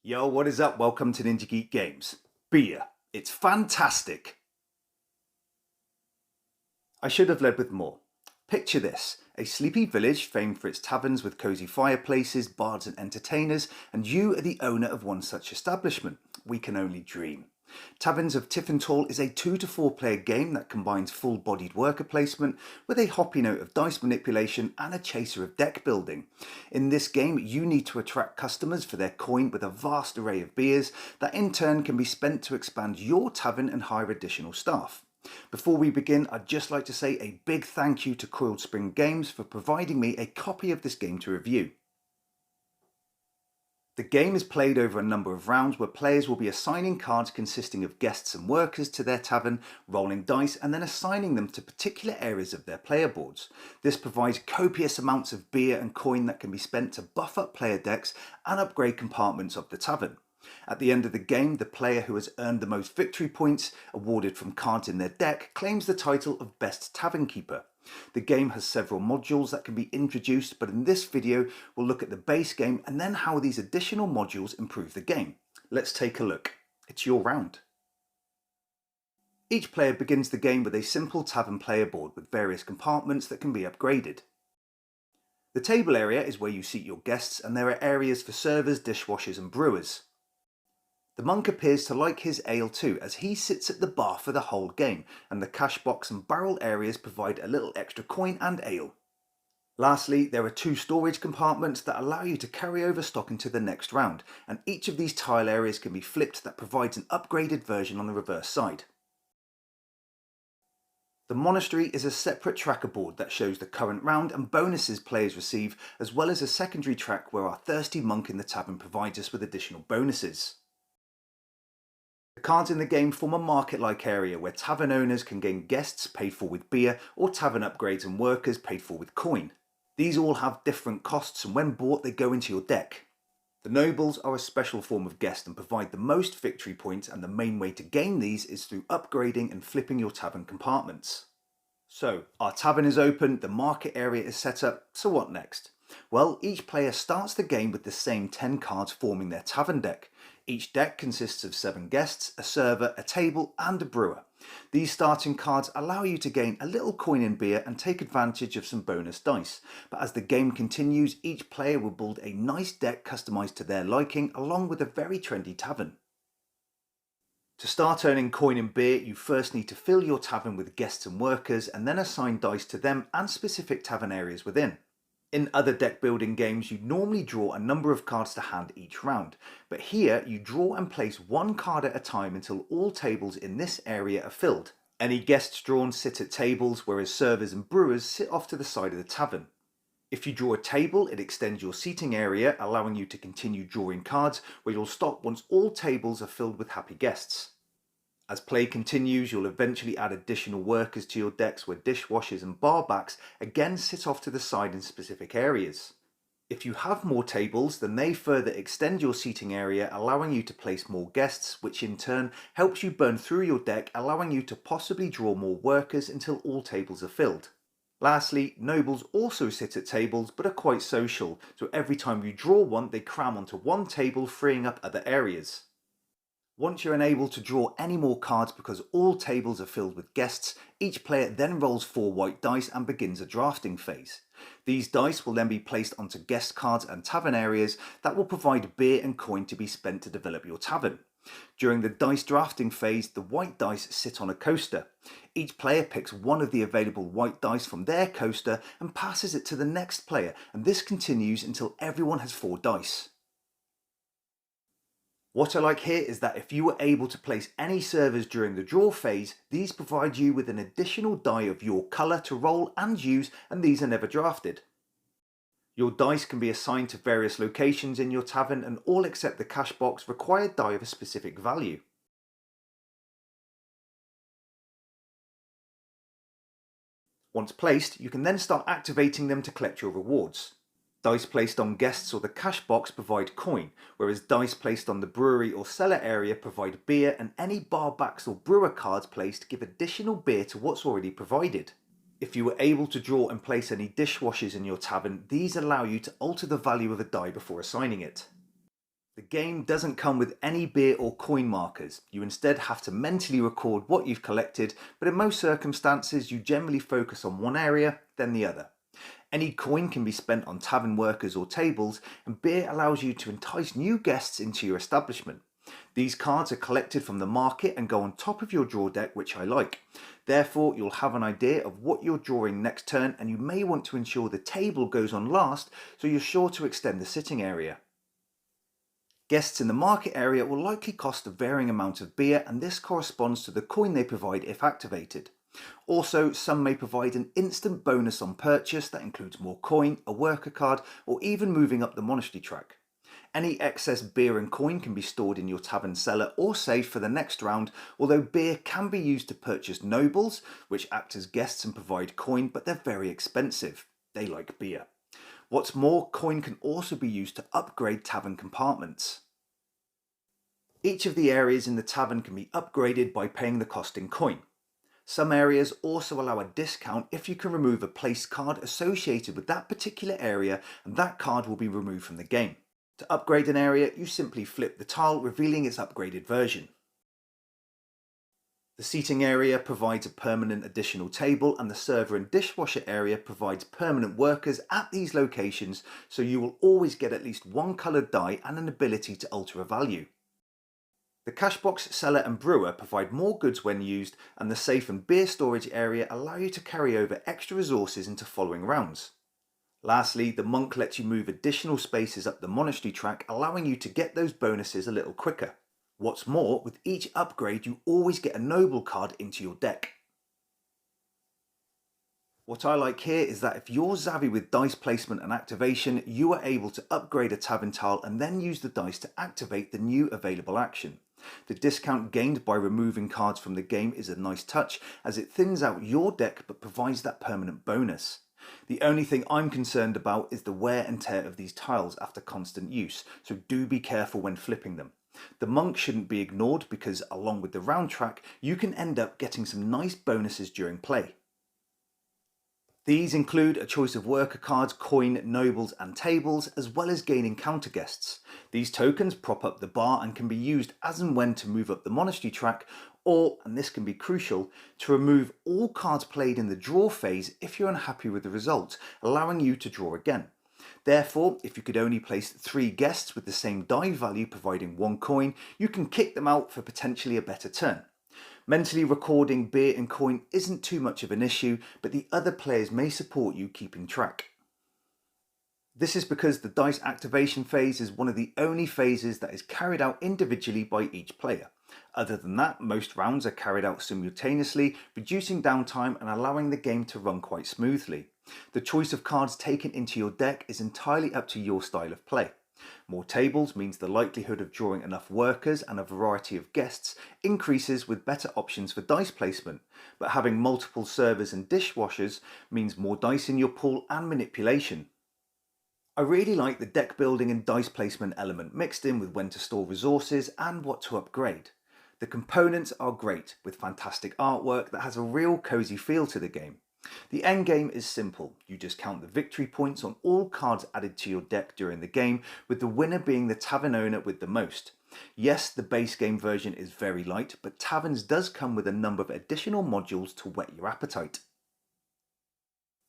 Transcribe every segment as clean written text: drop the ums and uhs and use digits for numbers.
Yo, what is up? Welcome to Ninja Geek Games. Beer. It's fantastic. I should have led with more. Picture this, a sleepy village famed for its taverns with cosy fireplaces, bards and entertainers, and you are the owner of one such establishment. We can only dream. Taverns of Tiefenthal is a 2 to 4 player game that combines full-bodied worker placement with a hoppy note of dice manipulation and a chaser of deck building. In this game, you need to attract customers for their coin with a vast array of beers that in turn can be spent to expand your tavern and hire additional staff. Before we begin, I'd just like to say a big thank you to Coiled Spring Games for providing me a copy of this game to review. The game is played over a number of rounds where players will be assigning cards consisting of guests and workers to their tavern, rolling dice and then assigning them to particular areas of their player boards. This provides copious amounts of beer and coin that can be spent to buff up player decks and upgrade compartments of the tavern. At the end of the game, the player who has earned the most victory points awarded from cards in their deck claims the title of Best Tavern Keeper. The game has several modules that can be introduced, but in this video we'll look at the base game and then how these additional modules improve the game. Let's take a look. It's your round. Each player begins the game with a simple tavern player board with various compartments that can be upgraded. The table area is where you seat your guests, and there are areas for servers, dishwashers and brewers. The monk appears to like his ale too, as he sits at the bar for the whole game, and the cash box and barrel areas provide a little extra coin and ale. Lastly, there are 2 storage compartments that allow you to carry over stock into the next round, and each of these tile areas can be flipped that provides an upgraded version on the reverse side. The monastery is a separate tracker board that shows the current round and bonuses players receive, as well as a secondary track where our thirsty monk in the tavern provides us with additional bonuses. The cards in the game form a market-like area where tavern owners can gain guests paid for with beer or tavern upgrades and workers paid for with coin. These all have different costs, and when bought they go into your deck. The nobles are a special form of guest and provide the most victory points, and the main way to gain these is through upgrading and flipping your tavern compartments. So, our tavern is open, the market area is set up, so what next? Well, each player starts the game with the same 10 cards forming their tavern deck. Each deck consists of 7 guests, a server, a table and a brewer. These starting cards allow you to gain a little coin in beer and take advantage of some bonus dice. But as the game continues, each player will build a nice deck customised to their liking, along with a very trendy tavern. To start earning coin and beer, you first need to fill your tavern with guests and workers and then assign dice to them and specific tavern areas within. In other deck building games, you normally draw a number of cards to hand each round, but here you draw and place 1 card at a time until all tables in this area are filled. Any guests drawn sit at tables, whereas servers and brewers sit off to the side of the tavern. If you draw a table, it extends your seating area, allowing you to continue drawing cards, where you'll stop once all tables are filled with happy guests. As play continues, you'll eventually add additional workers to your decks, where dishwashers and barbacks again sit off to the side in specific areas. If you have more tables, then they further extend your seating area, allowing you to place more guests, which in turn helps you burn through your deck, allowing you to possibly draw more workers until all tables are filled. Lastly, nobles also sit at tables but are quite social, so every time you draw one they cram onto one table, freeing up other areas. Once you're unable to draw any more cards because all tables are filled with guests, each player then rolls 4 white dice and begins a drafting phase. These dice will then be placed onto guest cards and tavern areas that will provide beer and coin to be spent to develop your tavern. During the dice drafting phase, the white dice sit on a coaster. Each player picks one of the available white dice from their coaster and passes it to the next player, and this continues until everyone has 4 dice. What I like here is that if you were able to place any servers during the draw phase, these provide you with an additional die of your colour to roll and use, and these are never drafted. Your dice can be assigned to various locations in your tavern, and all except the cash box require die of a specific value. Once placed, you can then start activating them to collect your rewards. Dice placed on guests or the cash box provide coin, whereas dice placed on the brewery or cellar area provide beer, and any barbacks or brewer cards placed give additional beer to what's already provided. If you were able to draw and place any dishwashers in your tavern, these allow you to alter the value of a die before assigning it. The game doesn't come with any beer or coin markers. You instead have to mentally record what you've collected, but in most circumstances you generally focus on one area, then the other. Any coin can be spent on tavern workers or tables, and beer allows you to entice new guests into your establishment. These cards are collected from the market and go on top of your draw deck, which I like. Therefore, you'll have an idea of what you're drawing next turn, and you may want to ensure the table goes on last, so you're sure to extend the sitting area. Guests in the market area will likely cost a varying amount of beer, and this corresponds to the coin they provide if activated. Also, some may provide an instant bonus on purchase that includes more coin, a worker card, or even moving up the monastery track. Any excess beer and coin can be stored in your tavern cellar or safe for the next round, although beer can be used to purchase nobles, which act as guests and provide coin, but they're very expensive. They like beer. What's more, coin can also be used to upgrade tavern compartments. Each of the areas in the tavern can be upgraded by paying the cost in coin. Some areas also allow a discount if you can remove a placed card associated with that particular area, and that card will be removed from the game. To upgrade an area, you simply flip the tile, revealing its upgraded version. The seating area provides a permanent additional table, and the server and dishwasher area provides permanent workers at these locations, so you will always get at least one coloured die and an ability to alter a value. The cash box, cellar and brewer provide more goods when used, and the safe and beer storage area allow you to carry over extra resources into following rounds. Lastly, the monk lets you move additional spaces up the monastery track, allowing you to get those bonuses a little quicker. What's more, with each upgrade you always get a noble card into your deck. What I like here is that if you're savvy with dice placement and activation, you are able to upgrade a tavern tile and then use the dice to activate the new available action. The discount gained by removing cards from the game is a nice touch, as it thins out your deck but provides that permanent bonus. The only thing I'm concerned about is the wear and tear of these tiles after constant use, so do be careful when flipping them. The monk shouldn't be ignored because, along with the round track, you can end up getting some nice bonuses during play. These include a choice of worker cards, coin, nobles and tables, as well as gaining counter guests. These tokens prop up the bar and can be used as and when to move up the monastery track, or, and this can be crucial, to remove all cards played in the draw phase if you're unhappy with the result, allowing you to draw again. Therefore, if you could only place 3 guests with the same die value providing 1 coin, you can kick them out for potentially a better turn. Mentally recording beer and coin isn't too much of an issue, but the other players may support you keeping track. This is because the dice activation phase is one of the only phases that is carried out individually by each player. Other than that, most rounds are carried out simultaneously, reducing downtime and allowing the game to run quite smoothly. The choice of cards taken into your deck is entirely up to your style of play. More tables means the likelihood of drawing enough workers and a variety of guests increases with better options for dice placement, but having multiple servers and dishwashers means more dice in your pool and manipulation. I really like the deck building and dice placement element mixed in with when to store resources and what to upgrade. The components are great, with fantastic artwork that has a real cozy feel to the game. The endgame is simple. You just count the victory points on all cards added to your deck during the game, with the winner being the tavern owner with the most. Yes, the base game version is very light, but Taverns does come with a number of additional modules to whet your appetite.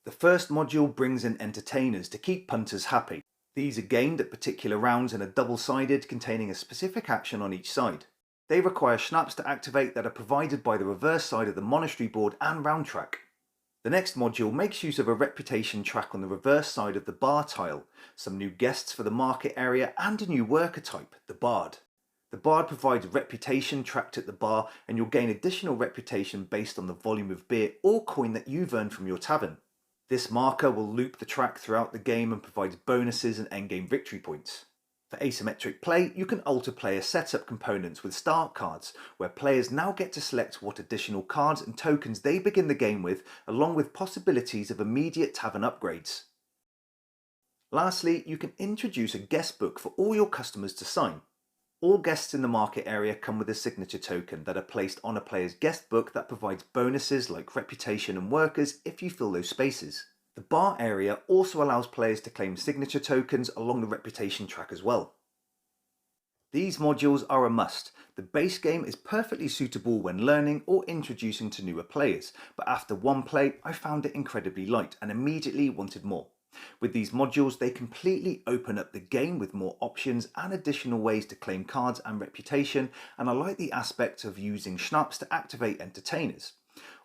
The first module brings in entertainers to keep punters happy. These are gained at particular rounds and are double-sided, containing a specific action on each side. They require schnapps to activate that are provided by the reverse side of the monastery board and round track. The next module makes use of a reputation track on the reverse side of the bar tile, some new guests for the market area and a new worker type, the bard. The bard provides reputation tracked at the bar, and you'll gain additional reputation based on the volume of beer or coin that you've earned from your tavern. This marker will loop the track throughout the game and provides bonuses and endgame victory points. For asymmetric play, you can alter player setup components with start cards, where players now get to select what additional cards and tokens they begin the game with, along with possibilities of immediate tavern upgrades. Lastly, you can introduce a guest book for all your customers to sign. All guests in the market area come with a signature token that are placed on a player's guest book that provides bonuses like reputation and workers if you fill those spaces. The bar area also allows players to claim signature tokens along the reputation track as well. These modules are a must. The base game is perfectly suitable when learning or introducing to newer players, but after one play I found it incredibly light and immediately wanted more. With these modules they completely open up the game with more options and additional ways to claim cards and reputation, and I like the aspect of using schnapps to activate entertainers.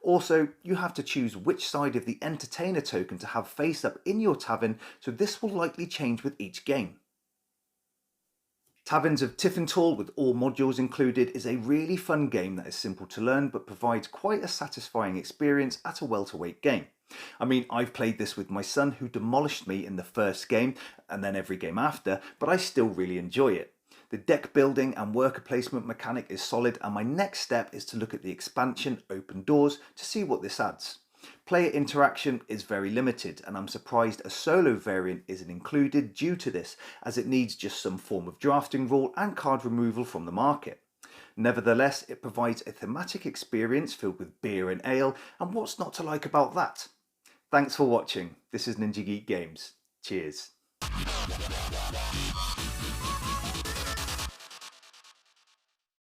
Also, you have to choose which side of the entertainer token to have face up in your tavern, so this will likely change with each game. Taverns of Tiefenthal, with all modules included, is a really fun game that is simple to learn but provides quite a satisfying experience at a welterweight game. I mean, I've played this with my son who demolished me in the first game and then every game after, but I still really enjoy it. The deck building and worker placement mechanic is solid, and my next step is to look at the expansion Open Doors to see what this adds. Player interaction is very limited, and I'm surprised a solo variant isn't included due to this, as it needs just some form of drafting rule and card removal from the market. Nevertheless, it provides a thematic experience filled with beer and ale, and what's not to like about that? Thanks for watching. This is Ninja Geek Games. Cheers.